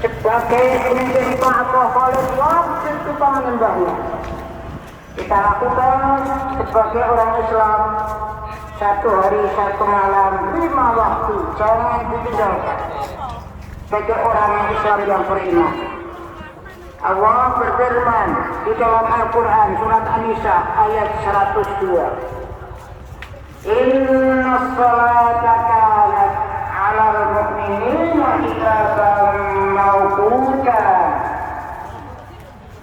sebagai menjadi alkoholik wajib kita menyembahnya. Kita lakukan sebagai orang Islam 1 hari 1 malam 5 waktu, jangan ditinggalkan. Sebagai orang Islam yang beriman, Allah berfirman di dalam Al-Quran surat An-Nisa ayat 102, Inna salata kanat 'alal mu'minina kitaban mawquta.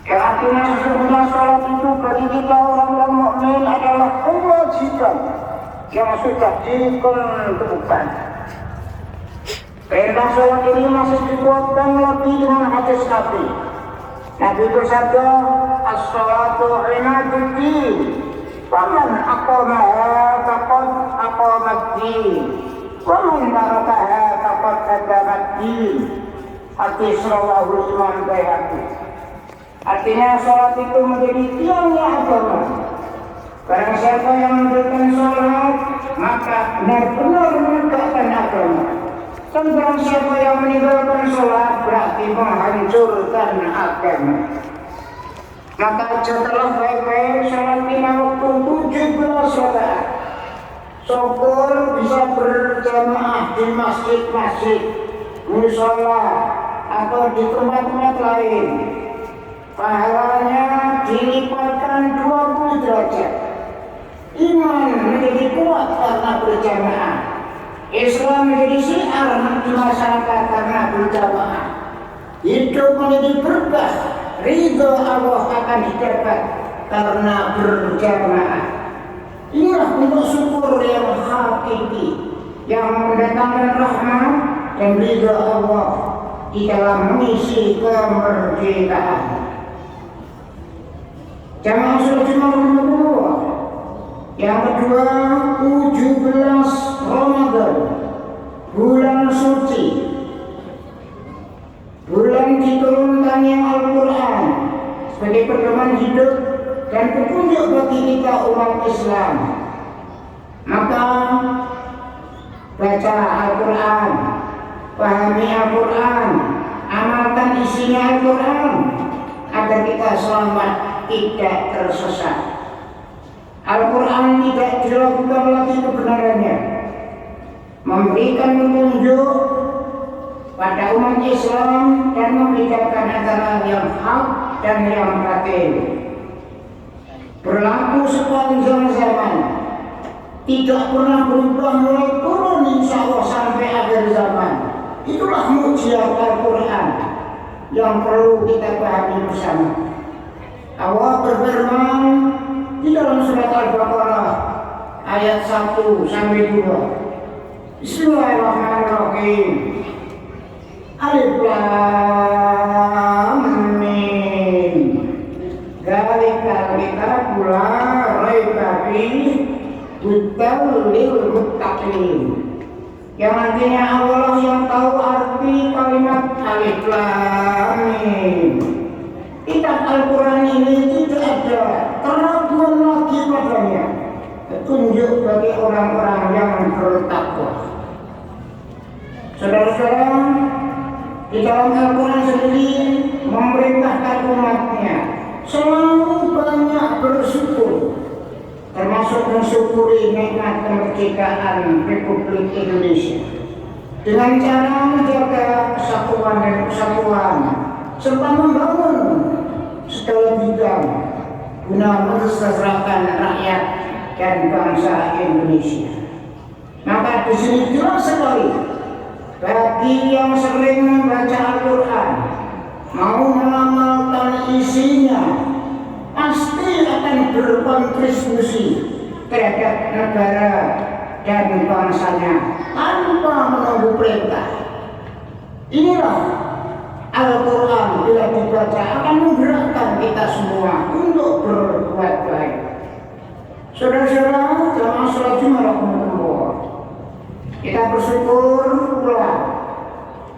Yang artinya sesungguhnya salat itu bagi kita orang-orang mukmin adalah kewajiban yang sudah ditentukan. Perintah salat ini masih dikuatkan lagi dengan hadis Nabi. Nabi bersabda, as-salatu imaduddin, faman aqamaha faqad aqamad-din, wa man tarakaha faqad hadamad-din. Hadis rawahu Imam Baihaqi. Artinya salat itu menjadi tiangnya agama. Barang siapa yang mengerjakan salat, maka benar-benar menegakkan agama. Dan barang siapa yang meninggalkan salat berarti menghancurkan agama. Maka jadilah baik-baik salat 5 waktu 17 salat. Syukur bisa berjamaah di masjid-masjid, mushola atau di tempat-tempat lain. Pahalanya dilipatkan 20 derajat. Iman menjadi kuat karena berjamaah. Islam menjadi syiar di masyarakat karena berjamaah. Hidup menjadi berkah. Ridho Allah akan didapat karena berjamaah. Inilah bentuk syukur yang hakiki, yang mendatangkan rahmat dan ridho Allah di dalam misi kemerdekaan. Jamaah sholat Jumat kedua. Yang kedua, 17 Ramadan, bulan suci, bulan diturunkannya Al-Quran sebagai pedoman hidup dan petunjuk bagi kita umat Islam. Maka baca Al-Quran, pahami Al-Quran, amalkan isinya Al-Quran agar kita selamat, tidak tersesat. Al-Quran tidak diragukan lagi kebenarannya, memberikan petunjuk pada umat Islam dan membedakan antara yang hak dan yang batil. Berlaku sepanjang zaman, tidak pernah berubah mulai turun insya Allah sampai akhir zaman. Itulah mukjizat Al-Quran yang perlu kita pahami bersama. Allah berfirman di dalam surat Al-Baqarah ayat 1 sampai 2. Bismillahirrahmanirrahim. Alif Lam Mim. Dzalikal kitabu la raiba fihi hudan lil muttaqin. Yang artinya Allah yang tahu arti kalimat Alif Lam Mim. Kitab Al-Quran ini tidak ada keraguan lagi padanya, petunjuk bagi orang-orang yang bertakwa. Saudara-saudara, di dalam Al-Quran sendiri memerintahkan umatnya selalu banyak bersyukur, termasuk mensyukuri nikmat kemerdekaan Republik Indonesia dengan cara menjaga kesatuan dan kesatuan serta membangun segala bidang guna mensejahterakan rakyat dan bangsa Indonesia. Maka di sini jelas sekali bagi yang sering membaca Al-Quran, mau mengamalkan isinya, pasti akan berkontribusi terhadap negara dan bangsanya tanpa menunggu perintah. Inilah Al-Quran bila dibaca akan menggerakkan kita semua untuk berbuat baik. Saudara-saudara, jamaah sholat Jumat kita bersyukur pula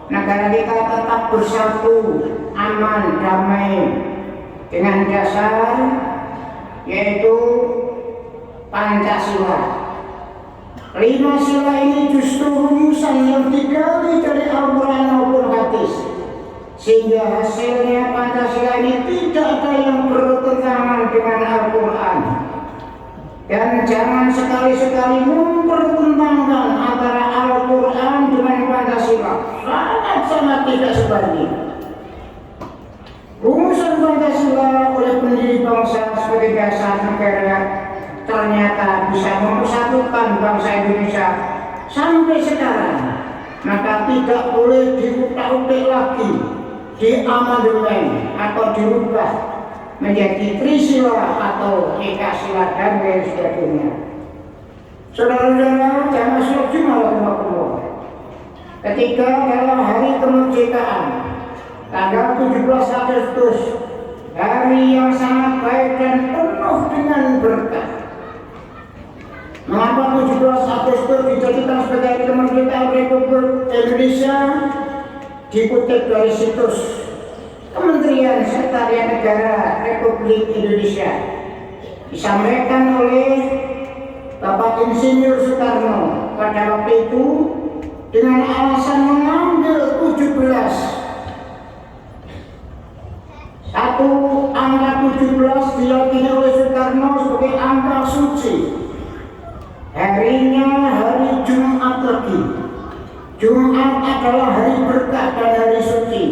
negara kita tetap bersatu, aman, damai dengan dasar yaitu Pancasila. 5 sila ini justru rumusan yang digali dari Al-Quran maupun hadis, sehingga hasilnya Pancasila ini tidak ada yang bertentangan dengan Al-Quran. Dan jangan sekali-sekali mempertentangkan antara Al-Quran dengan Pancasila. Sangat-sangat tidak sebanding. Rumusan Pancasila oleh pendiri bangsa sebagai dasar negara ternyata bisa mempersatukan bangsa Indonesia sampai sekarang. Maka tidak boleh diutak-utik lagi, diamandemen atau dirubah menjadi Trisila atau Ekasila dan lain sebagainya. Saudara-saudara, jamaah sholat Jumat, ketika dalam hari kemerdekaan tanggal 17 Agustus, hari yang sangat baik dan penuh dengan berkah. Mengapa 17 Agustus dijadikan sebagai hari kemerdekaan Republik Indonesia? Dikutip dari situs Kementerian Sekretariat Negara Republik Indonesia, disampaikan oleh Bapak Insinyur Soekarno pada waktu itu dengan alasan mengambil 17. Satu, angka 17 diyakini oleh Soekarno sebagai angka suci. Harinya hari Jumat lagi. Jumat adalah hari berkah dan hari suci.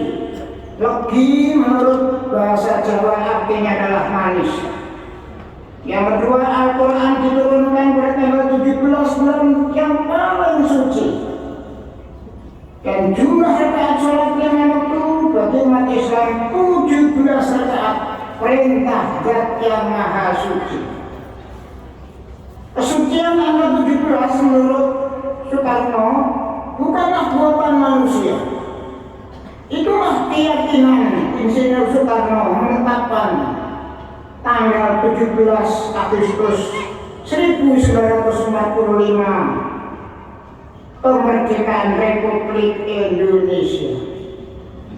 Legi menurut bahasa Jawa artinya adalah manis. Yang kedua, Al-Quran diturunkan pada tanggal 17 bulan yang paling suci. Dan jumlah rakaat sholat lima waktu bagi umat Islam 17 rakaat, perintah Zat yang Maha Suci. Kesucian angka 17 menurut Soekarno bukanlah buatan manusia. Itulah keyakinan Insinyur Soekarno menetapkan tanggal 17 Agustus 1945 kemerdekaan Republik Indonesia.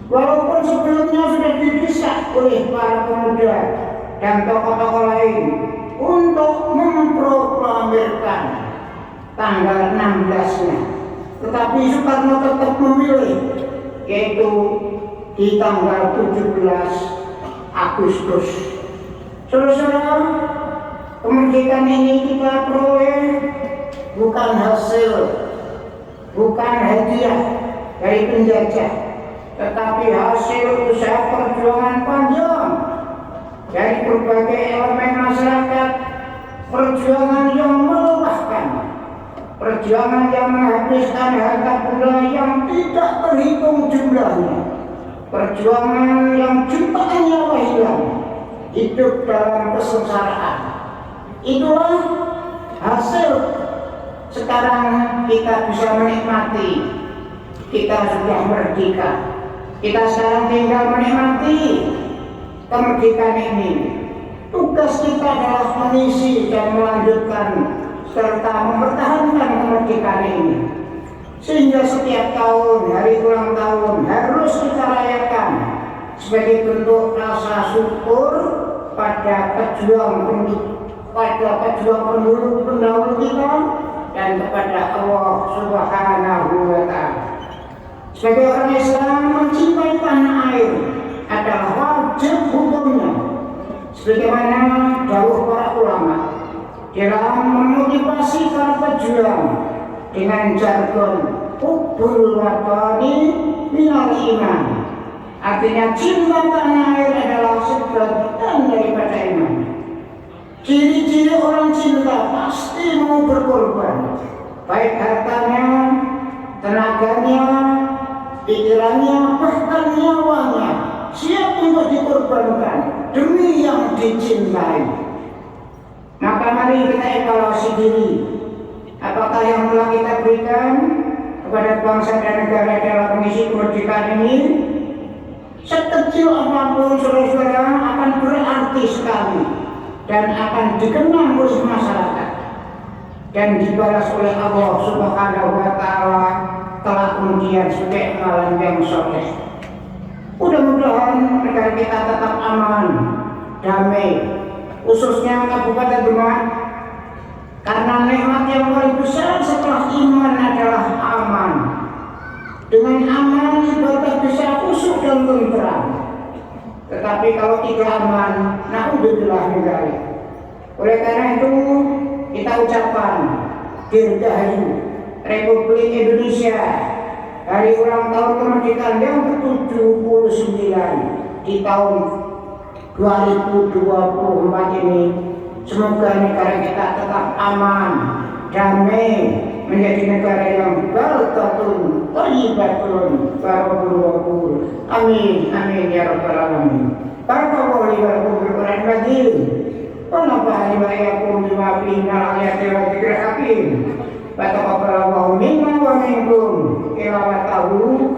Walaupun sebelumnya sudah didesak oleh para pemuda dan tokoh-tokoh lain untuk memproklamirkan tanggal 16-nya, tetapi Soekarno tetap memilih yaitu di tanggal 17 Agustus. Saudara-saudara, kemerdekaan ini kita peroleh bukan hasil, bukan hadiah dari penjajah, tetapi hasil usaha perjuangan panjang dari berbagai elemen masyarakat, perjuangan yang melelahkan, perjuangan yang menghabiskan harta benda yang tidak terhitung jumlahnya, perjuangan yang jutaan nyawa hilang, hidup dalam kesengsaraan. Itulah hasil sekarang kita bisa menikmati. Kita sudah merdeka. Kita sekarang tinggal menikmati kemerdekaan ini. Tugas kita adalah mengisi dan melanjutkan serta mempertahankan kemerdekaan ini, sehingga setiap tahun hari ulang tahun harus kita rayakan sebagai bentuk rasa syukur pada pejuang pendahulu kita dan kepada Allah Subhanahu wa Ta'ala. Sebagai orang Islam, mencintai tanah air adalah wajib hukumnya, sebagaimana dawuh para ulama dalam memotivasi para pejuang dengan jargon hubbul watani minal iman. Artinya cinta tanah air adalah sebagian daripada iman. Ciri-ciri orang cinta pasti mau berkorban, baik hartanya, tenaganya, pikirannya, bahkan nyawanya, siap untuk dikorbankan demi yang dicintai. Maka mari kita evaluasi diri, apakah yang telah kita berikan kepada bangsa dan negara dalam mengisi kemerdekaan ini, sekecil apapun saudara-saudara, akan berarti sekali dan akan dikenang oleh masyarakat dan dibalas oleh Allah Subhanahu wa Ta'ala telah kemudian sebagai amalan yang soleh. Mudah-mudahan negara kita tetap aman, damai, khususnya Kabupaten Demak, karena nikmat yang paling besar setelah iman adalah aman. Dengan aman ibadah bisa khusyuk dan tentram. Tetapi kalau tidak aman, naudzubillah min dzalik. Oleh karena itu kita ucapkan dirgahayu Republik Indonesia hari ulang tahun kemerdekaan yang ke-79 di tahun 2024 ini. Semoga negara kita tetap aman, damai, menjadi negara yang barakatun, thayyibatun, barakallahu. Amin, amin ya rabbal alamin. Barakallahu li wa lakum fil Qur'anil Karim. Wa nafa'ani wa iyyakum bima fihi minal ayati wa dzikril hakim. Wa taqabbalallahu minna wa minkum tilawatahu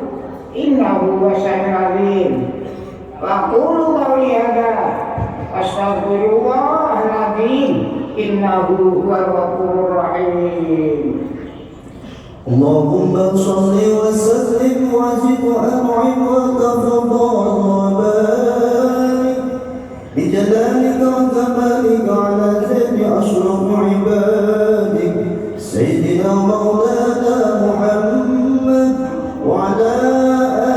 innahu huwas-sami'ul 'alim. Wa qulu qawli hadza astaghfirullahal 'azim innahu huwal ghafurur rahim. Allahumma shalli wa sallim wa zid wa an'im wa tafadhal wa barik bi jalalika wa kamalika ala sayyidi ashrafil ibadik sayyidina maulana Muhammad wa ala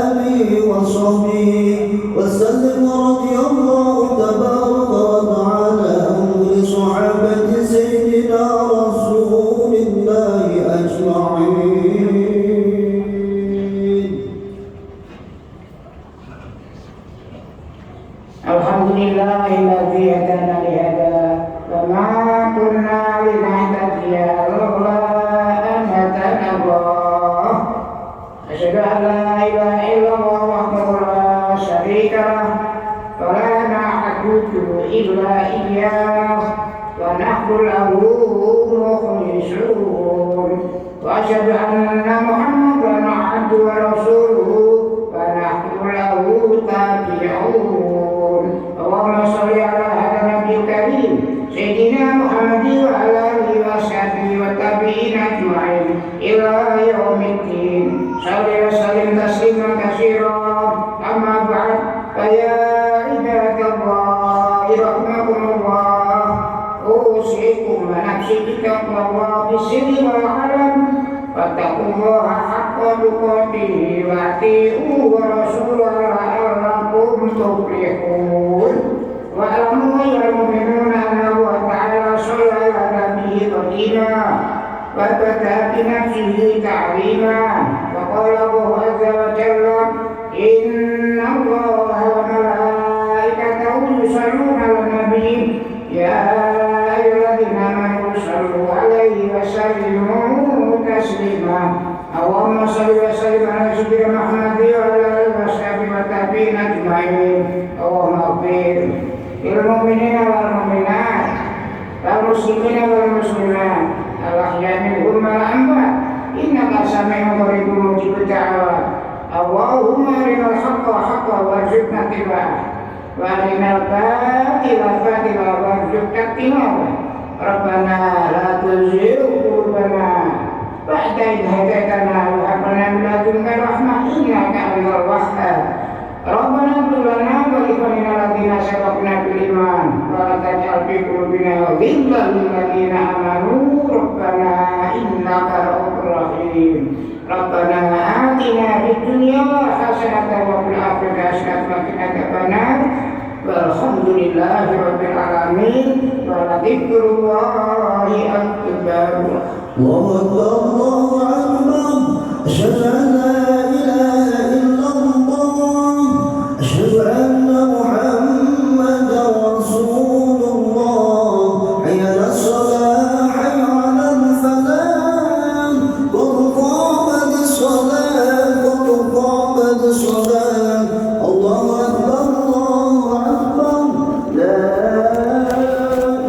alihi wa sahbihi wa sallim wa radiyallahu tabaraka wa ta'ala an kulli sahabati sayyidina rasulillahi ajma'in. Alhamdulillahilladzi hadana li hada wa ma kunna linahtadiya laula an hadana Allah. Asyhadu an la ilaha illallah wahdahu la syarika lah wa la na'budu illa iyyah wa nahnu lahu mukhlisun wa asyhadu anna Muhammadan abduhu wa rasuluhu wa nahnu lahu tabi'un. Allahumma sholli ala hadha nabiyil karim sayyidina Muhammadin wa ala alihi wa sahbihi wa tabi'in ajma'in ila yaumiddin. Shalli wa sallim tasliman katsiran. Amma ba'd, fa ya ibadallah rahimakumullah, usikum wa nafsi bitaqwallah bisirri wal 'alam. Fattaqullaha haqqa tuqatih wa ati'u wa rasulahu la'allakum tuflihun. Wa alamu ya mu'minuna anna Allah ta'ala shalla ala nabiyyi qadima wa bada bi nafsihi ta'lima. Wa qala Allah azza wa jalla inna Allaha wa malaikatahu yusalluna 'alan nabiy ya ayyuhalladzina amanu sallu 'alaihi wa sallimu taslima. Allahumma shalli wa sallim ala sayyidina Muhammad wa ala alihi wa sahbihi wa tabi'in ajma'in. Allahumma ighfir lil mu'minina wal mu'minat wal muslimina wal muslimat al ahya'i minhum wal amwat innaka sami'un qaribun mujibud da'wat. Allahumma arinal haqqa haqqan warzuqna ittiba'ah wa arinal batila batilan warzuqna ijtinabah. Rabbana la tuzigh qulubana ba'da idh hadaytana wa hab lana min ladunka rahmah innaka antal wahhab. Rabbana ighfir lana wa li ikhwanina alladziina sabaquna bil iman wa la taj'al fi qulubina ghillan lil ladziina amanu rabbana innaka ra'ufur rahim. Rabbana atina fid dunya hasanatan wa fil akhirati hasanatan wa qina adzabannar. Walhamdulillahi rabbil alamin wa dzikrullahi akbar. Allahu akbar, Allahu akbar. Asyhadu an la ilaha illallah, asyhadu anna Muhammadan rasulullah. Hayya 'alas shalah, hayya 'alal falah. Qad qamatis shalah, qad qamatis shalah. Allahu akbar, Allahu akbar. La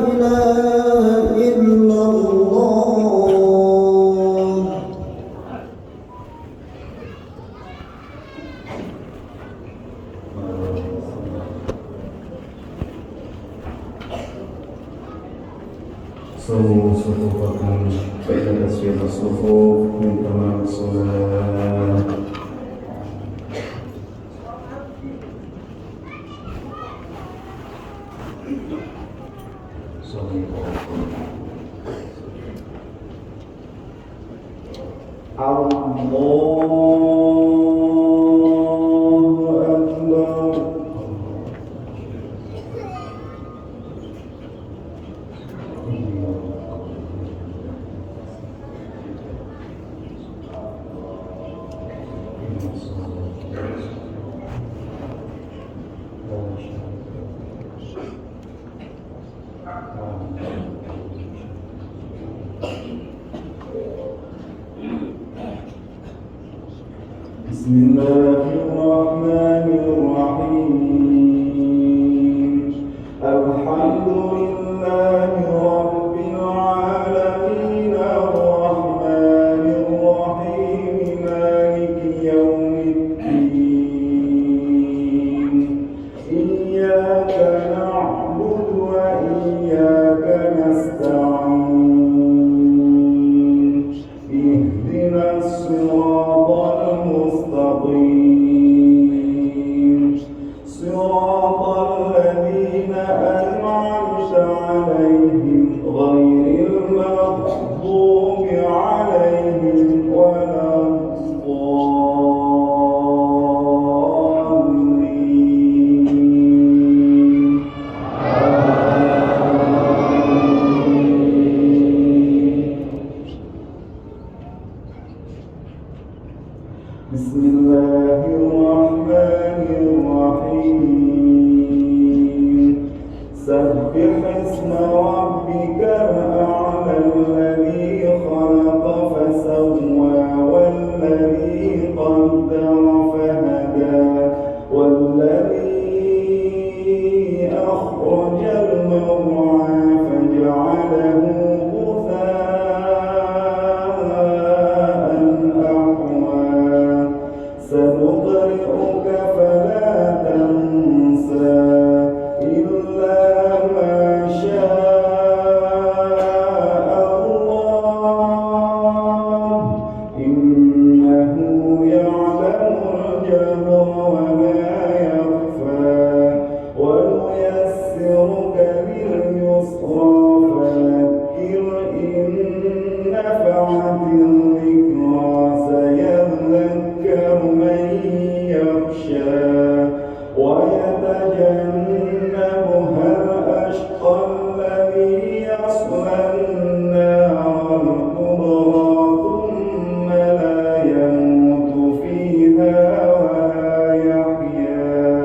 ilaha illallah. صلوا صفوفكم فإن تسوية الصفوف من تمام الصلاة. Allahu بسم الله الرحمن الرحيم الحمد لله رب العالمين الرحمن الرحيم مالك يوم الدين إياك نعبد وإياك نستعين اهدنا الصراط المستقيم صراط الذين أنعمت عليهم غير المغضوب عليهم ولا الضالين بسم الله الرحمن الرحيم سبح اسم ربك الأعلى الذي خلق فسوى والذي قدر فهدى والذي أخرج المرعى فجعله غثاء أحوى سنقرئك فلا تنسى إلا ما شاء الله إنه يعلم الجهر وما يخفى ونيسرك لليسرى فذكر إن نفعت الذكرى سيذكر من يخشى ويتجنبها الأشقى الذي يصلى النار الكبرى ثم لا يموت فيها ولا يحيا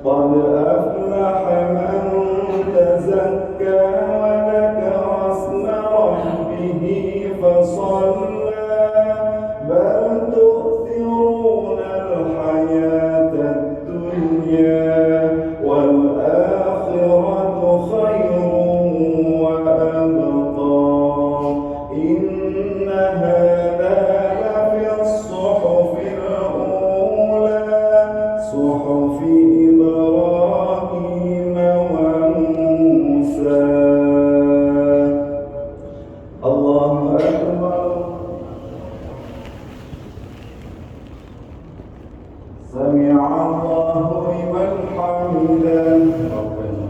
قد أفلح من تزكى وذكر اسم ربه فصلى بل تؤثرون الحياة الدنيا والآخرة خير وأبقى إن هذا لفي الصحف الأولى صحف إبراهيم وموسى الله أكبر سمع الله لمن حمده ربنا